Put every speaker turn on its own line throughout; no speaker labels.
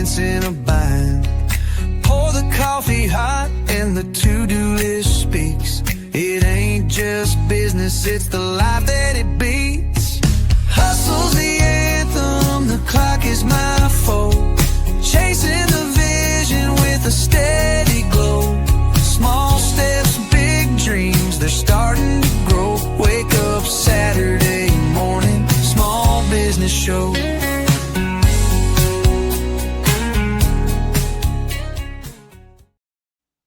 clients in a bind. Pour the coffee hot and the to-do list speaks. It ain't just business, it's the life that it beats. Hustle's the anthem, the clock is my foe. Chasing the vision with a steady glow. Small steps, big dreams, they're starting to grow. Wake up Saturday morning, small business show.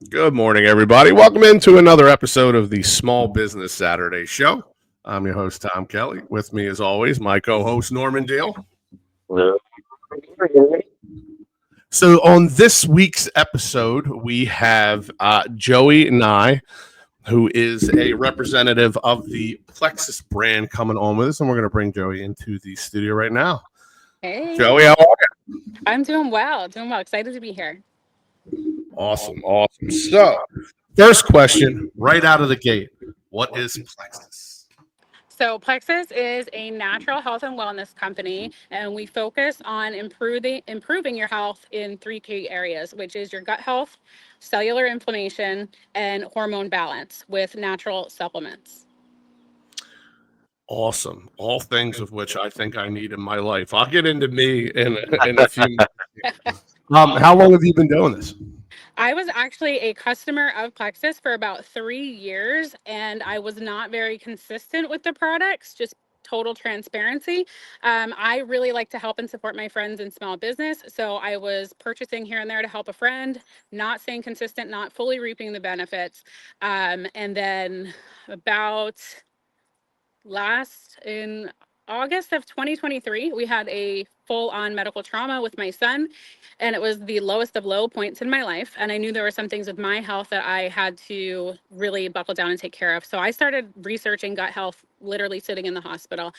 Good morning, everybody. Welcome into another episode of the Small Business Saturday Show. I'm your host, Tom Kelly. With me, as always, my co-host, Norman Deal. So on this week's episode, we have Joey Ney, who is a representative of the Plexus brand, coming on with us, and we're going to bring Joey into the studio right now.
Hey.
Joey, how are you?
I'm doing well. Excited to be here.
Awesome. So, first question, right out of the gate, what is Plexus?
So Plexus is a natural health and wellness company, and we focus on improving your health in 3 key areas, which is your gut health, cellular inflammation, and hormone balance with natural supplements.
Awesome. All things of which I think I need in my life. I'll get into me in a few minutes. How long have you been doing this?
I was actually a customer of Plexus for about 3 years, and I was not very consistent with the products, just total transparency. I really like to help and support my friends in small business, so I was purchasing here and there to help a friend, not staying consistent, not fully reaping the benefits. And then about in August of 2023, we had a full-on medical trauma with my son, and it was the lowest of low points in my life. And I knew there were some things with my health that I had to really buckle down and take care of. So I started researching gut health, literally sitting in the hospital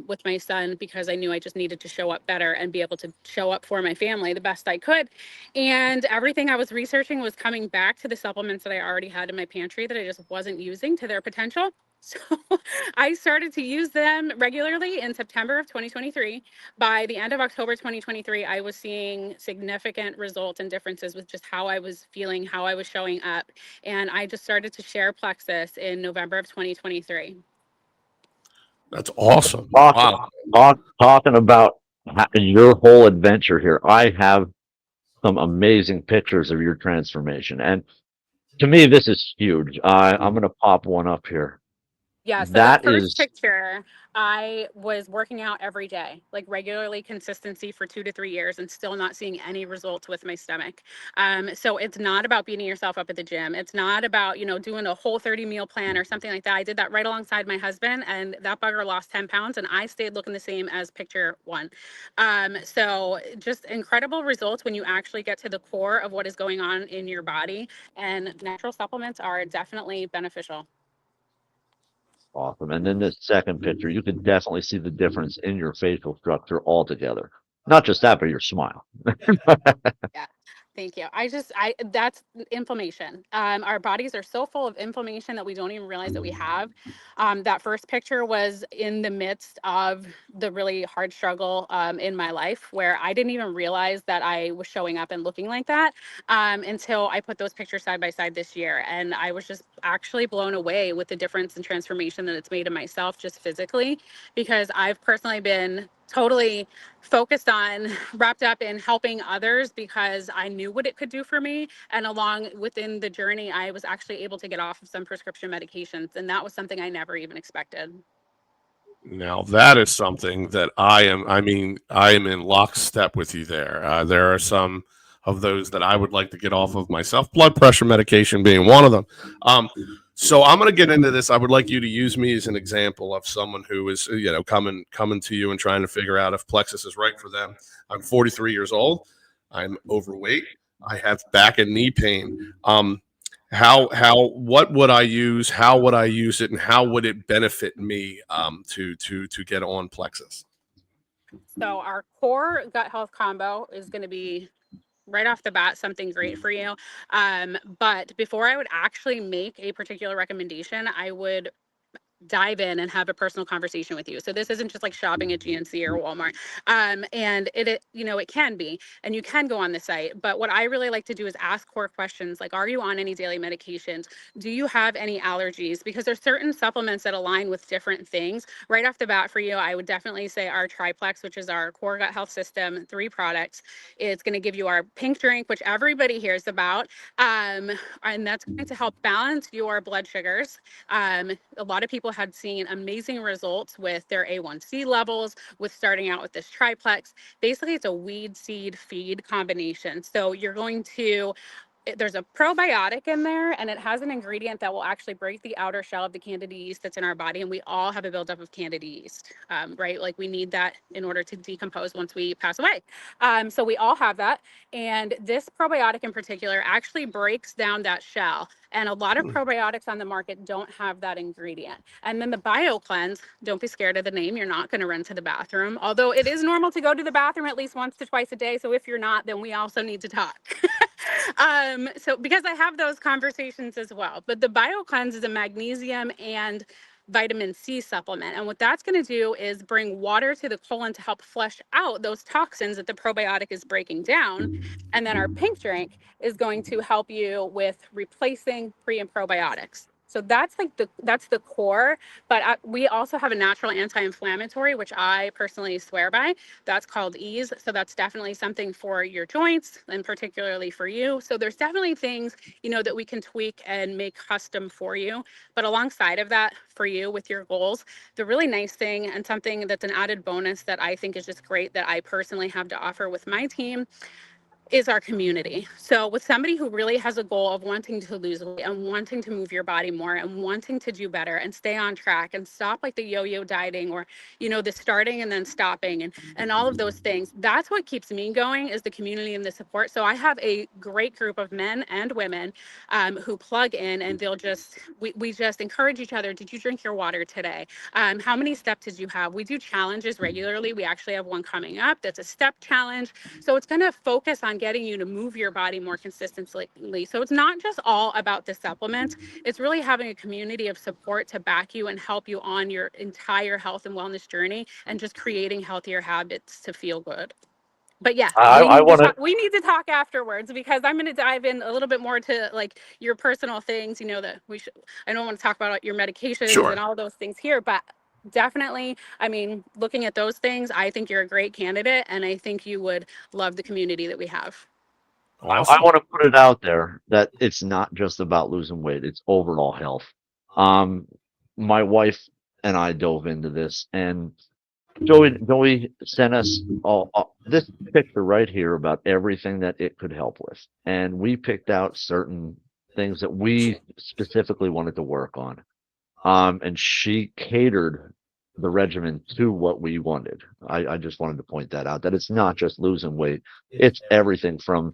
with my son, because I knew I just needed to show up better and be able to show up for my family the best I could. And everything I was researching was coming back to the supplements that I already had in my pantry that I just wasn't using to their potential. So I started to use them regularly in September of 2023. By the end of October 2023, I was seeing significant results and differences with just how I was feeling, how I was showing up. And I just started to share Plexus in November of 2023.
That's awesome.
Talking about your whole adventure here. I have some amazing pictures of your transformation. And to me, this is huge. I'm going to pop one up here.
Yeah, so that first picture, I was working out every day, like regularly, consistency for 2 to 3 years, and still not seeing any results with my stomach. So it's not about beating yourself up at the gym. It's not about, doing a Whole30 meal plan or something like that. I did that right alongside my husband, and that bugger lost 10 pounds, and I stayed looking the same as picture 1. So just incredible results when you actually get to the core of what is going on in your body, and natural supplements are definitely beneficial.
Awesome. And then this second picture, you can definitely see the difference in your facial structure altogether. Not just that, but your smile.
Yeah. Thank you. That's inflammation. Our bodies are so full of inflammation that we don't even realize that we have. That first picture was in the midst of the really hard struggle in my life, where I didn't even realize that I was showing up and looking like that until I put those pictures side by side this year. And I was just actually blown away with the difference and transformation that it's made in myself just physically, because I've personally been totally focused on, wrapped up in helping others because I knew what it could do for me. And within the journey, I was actually able to get off of some prescription medications. And that was something I never even expected.
Now that is something that I am in lockstep with you there. There are some of those that I would like to get off of myself, blood pressure medication being one of them. So I'm going to get into this. I would like you to use me as an example of someone who is, coming to you and trying to figure out if Plexus is right for them. I'm 43 years old. I'm overweight. I have back and knee pain. What would I use? How would I use it? And how would it benefit me to get on Plexus?
So our core gut health combo is going to be right off the bat something great for you. But before I would actually make a particular recommendation, I would dive in and have a personal conversation with you. So this isn't just like shopping at GNC or Walmart. And it can be, and you can go on the site. But what I really like to do is ask core questions like, are you on any daily medications? Do you have any allergies? Because there's certain supplements that align with different things. Right off the bat for you, I would definitely say our Triplex, which is our core gut health system, 3 products. It's going to give you our pink drink, which everybody hears about. And that's going to help balance your blood sugars. A lot of people had seen amazing results with their A1C levels with starting out with this Triplex. Basically, it's a weed seed feed combination. So you're going to there's a probiotic in there, and it has an ingredient that will actually break the outer shell of the candida yeast that's in our body. And we all have a buildup of candida yeast, right? Like we need that in order to decompose once we pass away. So we all have that. And this probiotic in particular actually breaks down that shell. And a lot of probiotics on the market don't have that ingredient. And then the BioCleanse, don't be scared of the name. You're not going to run to the bathroom, although it is normal to go to the bathroom at least once to twice a day. So if you're not, then we also need to talk. So because I have those conversations as well. But the BioCleanse is a magnesium and vitamin C supplement. And what that's going to do is bring water to the colon to help flush out those toxins that the probiotic is breaking down. And then our pink drink is going to help you with replacing pre and probiotics. So that's like that's the core, but we also have a natural anti-inflammatory, which I personally swear by. That's called Ease. So that's definitely something for your joints and particularly for you. So there's definitely things, that we can tweak and make custom for you. But alongside of that, for you with your goals, the really nice thing and something that's an added bonus that I think is just great that I personally have to offer with my team is our community. So with somebody who really has a goal of wanting to lose weight and wanting to move your body more and wanting to do better and stay on track and stop like the yo-yo dieting or, the starting and then stopping and all of those things, that's what keeps me going is the community and the support. So I have a great group of men and women who plug in and we just encourage each other. Did you drink your water today? How many steps did you have? We do challenges regularly. We actually have one coming up that's a step challenge. So it's going to focus on getting you to move your body more consistently. So it's not just all about the supplements. It's really having a community of support to back you and help you on your entire health and wellness journey and just creating healthier habits to feel good. But yeah,
I want to.
we need to talk afterwards because I'm going to dive in a little bit more to like your personal things, that I don't want to talk about your medications
Sure.
and all those things here, but definitely, looking at those things, I think you're a great candidate and I think you would love the community that we have.
Awesome.
I want to put it out there that it's not just about losing weight; it's overall health. My wife and I dove into this, and Joey sent us this picture right here about everything that it could help with, and we picked out certain things that we specifically wanted to work on. And she catered the regimen to what we wanted. I just wanted to point that out, that it's not just losing weight; it's everything from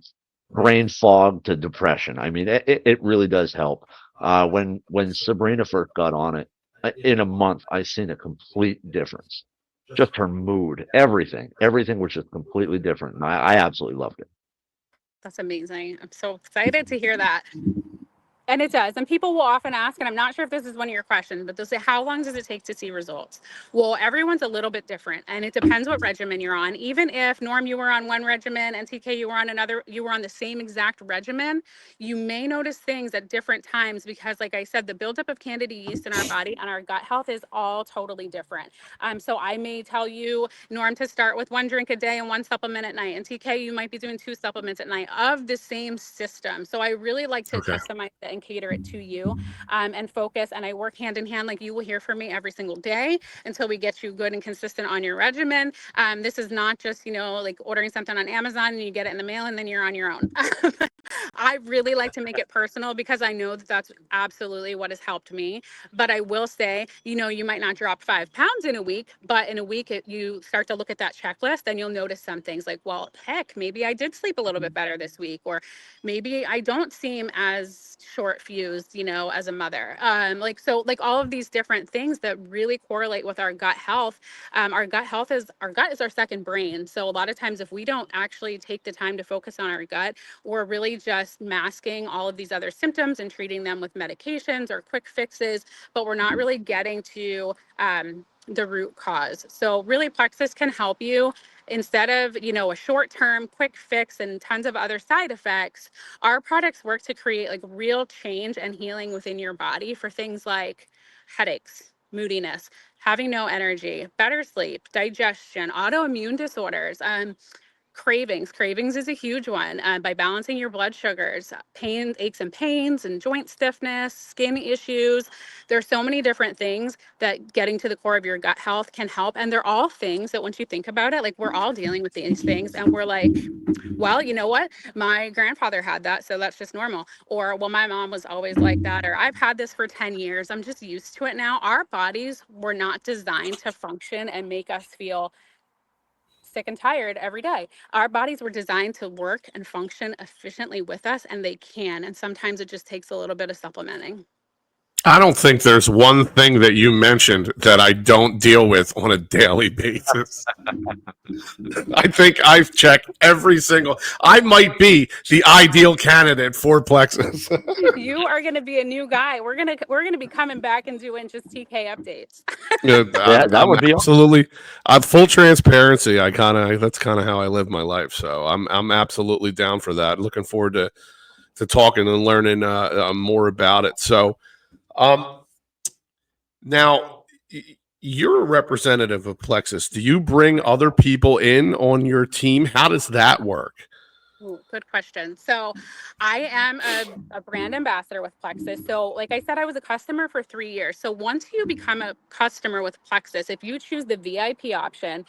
brain fog to depression. I mean, it really does help. When Sabrina first got on it, in a month, I seen a complete difference. Just her mood, everything was just completely different. And I absolutely loved it.
That's amazing. I'm so excited to hear that. And it does. And people will often ask, and I'm not sure if this is one of your questions, but they'll say, how long does it take to see results? Well, everyone's a little bit different, and it depends what regimen you're on. Even if, Norm, you were on one regimen and TK, you were on another, you were on the same exact regimen, you may notice things at different times because, like I said, the buildup of candida yeast in our body and our gut health is all totally different. So I may tell you, Norm, to start with 1 drink a day and 1 supplement at night. And TK, you might be doing 2 supplements at night of the same system. So I really like to customize it and cater it to you and focus. And I work hand in hand, like you will hear from me every single day until we get you good and consistent on your regimen. This is not just, like ordering something on Amazon and you get it in the mail and then you're on your own. I really like to make it personal because I know that that's absolutely what has helped me. But I will say, you might not drop 5 pounds in a week, but in a week you start to look at that checklist and you'll notice some things like, well, heck, maybe I did sleep a little bit better this week, or maybe I don't seem as short fused, as a mother. Like all of these different things that really correlate with our gut health. Our gut is our second brain. So a lot of times if we don't actually take the time to focus on our gut or really just masking all of these other symptoms and treating them with medications or quick fixes, but we're not really getting to the root cause. So really Plexus can help you instead of, you know, a short-term quick fix and tons of other side effects. Our products work to create like real change and healing within your body for things like headaches, moodiness, having no energy, better sleep, digestion, autoimmune disorders, cravings is a huge one. By balancing your blood sugars, pain, aches and pains, and joint stiffness, skin issues. There's so many different things that getting to the core of your gut health can help. And they're all things that once you think about it, like we're all dealing with these things and we're like, well, you know what? My grandfather had that, so that's just normal. Or, well, my mom was always like that. Or I've had this for 10 years. I'm just used to it now. Our bodies were not designed to function and make us feel sick and tired every day. Our bodies were designed to work and function efficiently with us, and they can. And sometimes it just takes a little bit of supplementing.
I don't think there's one thing that you mentioned that I don't deal with on a daily basis. I think I've checked every single. I might be the ideal candidate for Plexus.
You are going to be a new guy. We're gonna be coming back and doing just TK updates.
Yeah,
That
I'm
would be
absolutely. I'm full transparency. That's kind of how I live my life. So I'm absolutely down for that. Looking forward to talking and learning more about it. So, now you're a representative of Plexus. Do you bring other people in on your team? How does that work?
Ooh, good question. So I am a brand ambassador with Plexus. So like I said, I was a customer for 3 years. So once you become a customer with Plexus, if you choose the VIP option,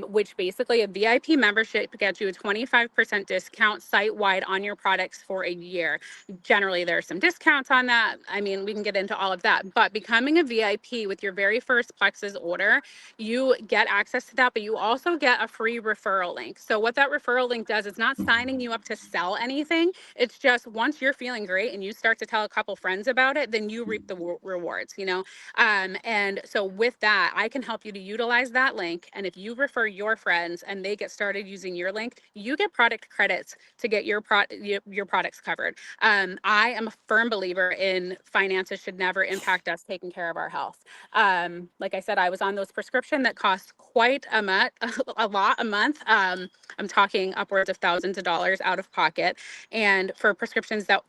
which basically a VIP membership gets you a 25% discount site-wide on your products for a year. Generally, there are some discounts on that. I mean, we can get into all of that. But becoming a VIP with your very first Plexus order, you get access to that, but you also get a free referral link. So what that referral link does, it's not signing you up to sell anything. It's just once you're feeling great and you start to tell a couple friends about it, then you reap the rewards, you know? And so with that, I can help you to utilize that link. And if you refer your friends and they get started using your link, you get product credits to get your products covered. I am a firm believer in finances should never impact us taking care of our health. Like I said, I was on those prescription that cost quite a lot a month. I'm talking upwards of thousands of dollars out of pocket, and for prescriptions that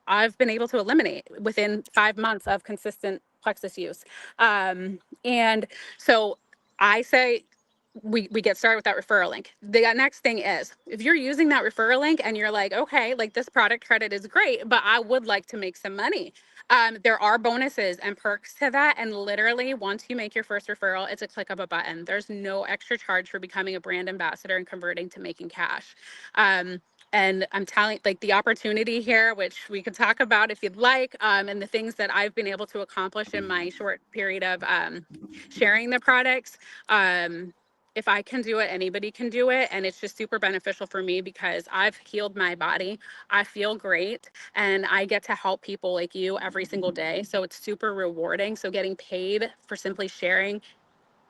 I've been able to eliminate within 5 months of consistent Plexus use. And so I say we get started with that referral link. The next thing is if you're using that referral link and you're like, okay, like this product credit is great, but I would like to make some money. There are bonuses and perks to that. And literally once you make your first referral, it's a click of a button. There's no extra charge for becoming a brand ambassador and converting to making cash. And I'm telling, like, the opportunity here, which we could talk about if you'd like, and the things that I've been able to accomplish in my short period of sharing the products. If I can do it, anybody can do it. And it's just super beneficial for me because I've healed my body. I feel great. And I get to help people like you every single day. So it's super rewarding. So getting paid for simply sharing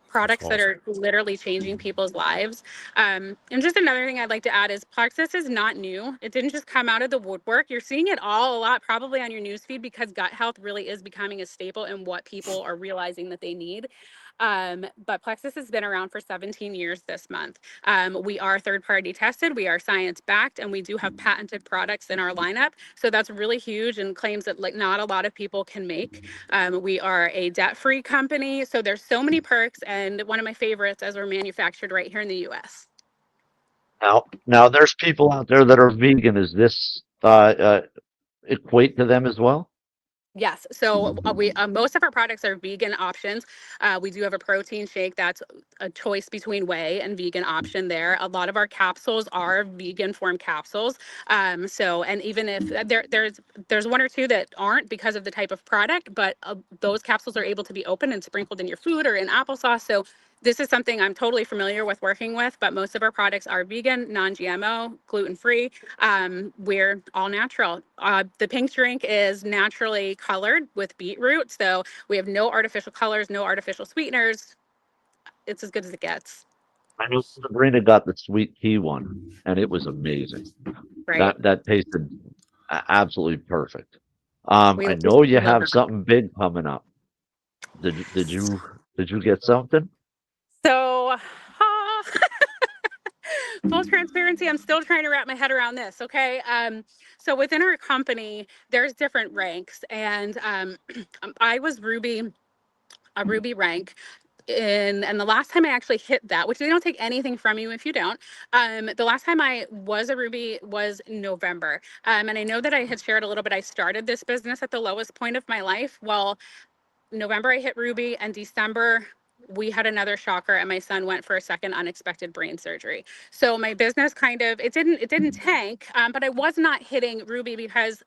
products that are literally changing people's lives. And just another thing I'd like to add is Plexus is not new. It didn't just come out of the woodwork. You're seeing it all a lot probably on your newsfeed because gut health really is becoming a staple in what people are realizing that they need. But Plexus has been around for 17 years this month. We are third-party tested, we are science-backed, and we do have patented products in our lineup. So that's really huge and claims that like not a lot of people can make. We are a debt-free company, so there's so many perks, and one of my favorites is we're manufactured right here in the US.
now there's people out there that are vegan. Is this equate to them as well?
Yes. So we most of our products are vegan options. We do have a protein shake that's a choice between whey and vegan option there. A lot of our capsules are vegan form capsules. So and even if there's one or two that aren't because of the type of product, but those capsules are able to be opened and sprinkled in your food or in applesauce. So this is something I'm totally familiar with working with, but most of our products are vegan, non-GMO, gluten-free. We're all natural. The pink drink is naturally colored with beetroot. So we have no artificial colors, no artificial sweeteners. It's as good as it gets.
I know Sabrina got the sweet tea one, and it was amazing.
Right.
That tasted Absolutely perfect.
We
I
just
know you
love
have
it.
something big coming up. Did you get something?
So, full transparency, I'm still trying to wrap my head around this. Okay. So within our company, there's different ranks, and I was a Ruby rank. And the last time I actually hit that, which they don't take anything from you if you don't, the last time I was a Ruby was November. And I know that I had shared a little bit, I started this business at the lowest point of my life. Well, November I hit Ruby, and December we had another shocker, and my son went for a second unexpected brain surgery. So my business kind of, it didn't tank, but I was not hitting Ruby because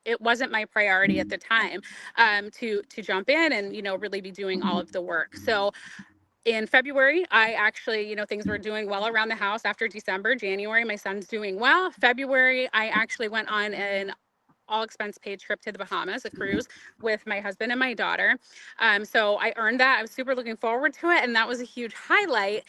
it wasn't my priority at the time, to jump in and really be doing all of the work. So in February, I actually, things were doing well around the house. After December, January, my son's doing well. February, I actually went on an all expense paid trip to the Bahamas, a cruise with my husband and my daughter. So I earned that. I was super looking forward to it, and that was a huge highlight.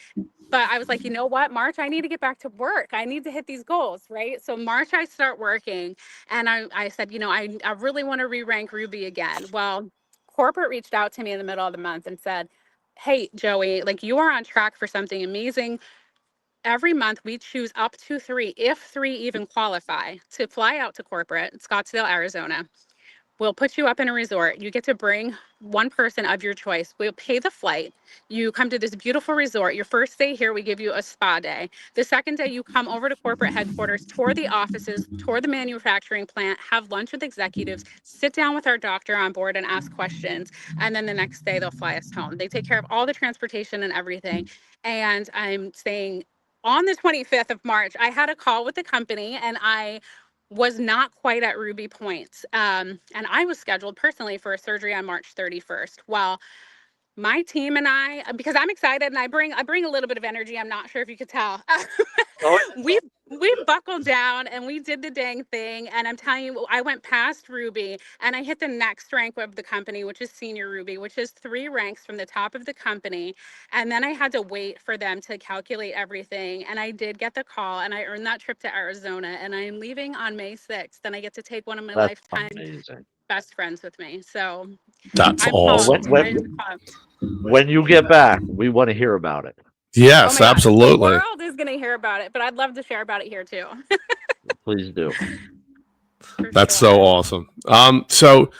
But I was like, you know what, March, I need to get back to work. I need to hit these goals, right? So March, I start working, and I said, I really want to re-rank Ruby again. Well, corporate reached out to me in the middle of the month and said, hey, Joey, like, you are on track for something amazing. Every month we choose up to 3, if 3 even qualify, to fly out to corporate, Scottsdale, Arizona. We'll put you up in a resort. You get to bring one person of your choice. We'll pay the flight. You come to this beautiful resort. Your first day here, we give you a spa day. The second day, you come over to corporate headquarters, tour the offices, tour the manufacturing plant, have lunch with executives, sit down with our doctor on board and ask questions. And then the next day, they'll fly us home. They take care of all the transportation and everything. And I'm saying, on the 25th of March, I had a call with the company, and I was not quite at Ruby points. And I was scheduled personally for a surgery on March 31st. Well, my team and I, because I'm excited and I bring a little bit of energy. I'm not sure if you could tell.
Oh,
we buckled down and we did the dang thing. And I'm telling you, I went past Ruby and I hit the next rank of the company, which is Senior Ruby, which is 3 ranks from the top of the company. And then I had to wait for them to calculate everything. And I did get the call, and I earned that trip to Arizona. And I'm leaving on May 6th. And I get to take one of my
that's
lifetime
amazing.
best friends with me. So
That's
I'm
Well,
awesome.
pumped.
when
I'm pumped.
when you get back, we want to hear about it.
Oh
Yes,
my gosh, the
absolutely.
world is going to hear about it, but I'd love to share about it here too.
Please do.
For
That's so
sure.
awesome. So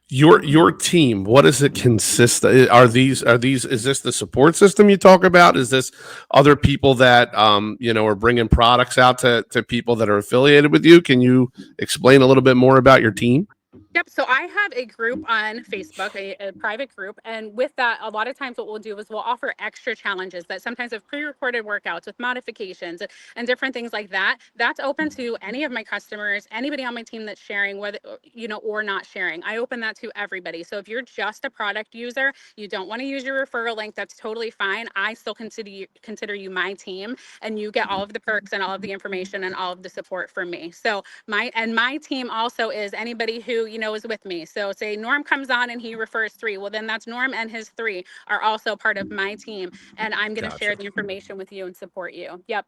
your team, what does it consist of? Are these is this the support system you talk about? Is this other people that are bringing products out to people that are affiliated with you? Can you explain a little bit more about your team?
Yep. So I have a group on Facebook, a private group. And with that, a lot of times what we'll do is we'll offer extra challenges that sometimes have pre-recorded workouts with modifications and different things like that. That's open to any of my customers, anybody on my team that's sharing, whether, or not sharing. I open that to everybody. So if you're just a product user, you don't want to use your referral link, that's totally fine. I still consider you my team, and you get all of the perks and all of the information and all of the support from me. So my team also is anybody who is with me. So say Norm comes on and he refers 3, well, then that's Norm and his 3 are also part of my team, and I'm going to share
Gotcha.
the information with you and support you. Yep.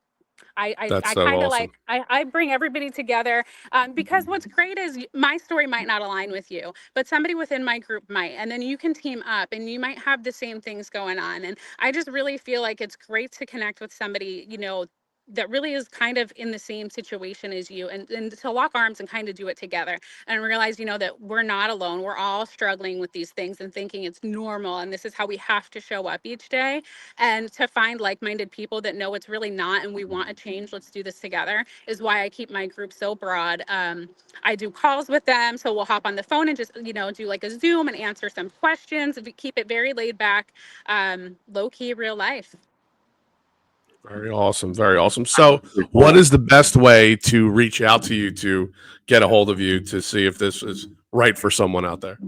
I I,
That's
I
so
kind of
awesome.
like I bring everybody together, because what's great is my story might not align with you, but somebody within my group might, and then you can team up and you might have the same things going on. And I just really feel like it's great to connect with somebody that really is kind of in the same situation as you, and to lock arms and kind of do it together and realize that we're not alone. We're all struggling with these things and thinking it's normal and this is how we have to show up each day, and to find like-minded people that know it's really not and we want a change, let's do this together, is why I keep my group so broad. I do calls with them, so we'll hop on the phone and just do like a Zoom and answer some questions. We keep it very laid back, low-key, real life.
Very awesome. Very awesome. So, what is the best way to reach out to you to get a hold of you to see if this is right for someone out there?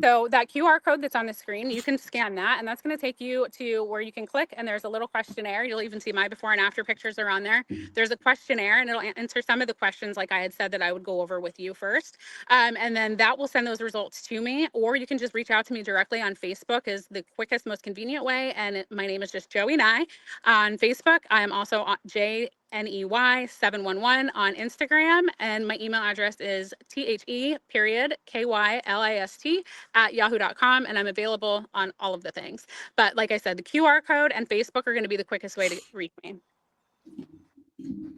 So that QR code that's on the screen, you can scan that, and that's going to take you to where you can click, and there's a little questionnaire. You'll even see my before and after pictures are on there. There's a questionnaire, and it'll answer some of the questions like I had said that I would go over with you first. And then that will send those results to me, or you can just reach out to me directly on Facebook is the quickest, most convenient way. And my name is just Joey Nye on Facebook. I am also on THENEY711 on Instagram. And my email address is THE.KYLIST @yahoo.com. And I'm available on all of the things. But like I said, the QR code and Facebook are going to be the quickest way to reach me.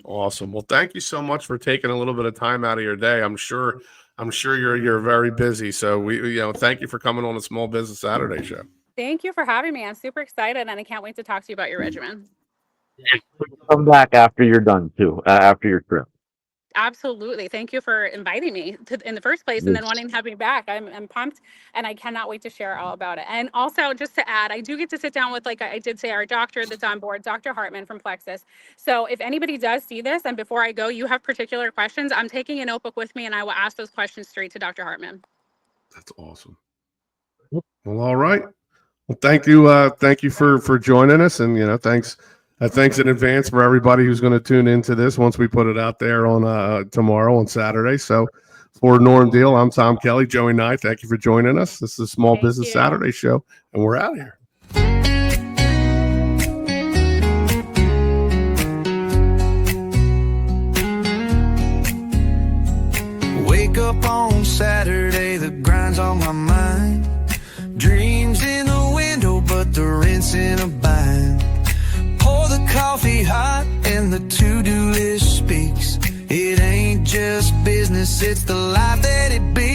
Awesome. Well, thank you so much for taking a little bit of time out of your day. I'm sure you're very busy. So thank you for coming on the Small Business Saturday show.
Thank you for having me. I'm super excited and I can't wait to talk to you about your regimen.
Come back after you're done too, after your trip.
Absolutely. Thank you for inviting me in the first place and then wanting to have me back. I'm pumped and I cannot wait to share all about it. And also, just to add, I do get to sit down with, like I did say, our doctor that's on board, Dr. Hartman from Plexus. So if anybody does see this and before I go, you have particular questions, I'm taking a notebook with me and I will ask those questions straight to Dr. Hartman.
That's awesome. Well, all right. Well, thank you for joining us, and thanks in advance for everybody who's going to tune into this once we put it out there on tomorrow on Saturday. So for Norm Deal, I'm Tom Kelly, Joey Nye. Thank you for joining us. This is the Small Business Saturday show, and we're out of here.
Wake up on Saturday, the grind's on my mind. Dreams in the window, but the rent's in a bind. Pour the coffee hot and the to-do list speaks. It ain't just business, it's the life that it be.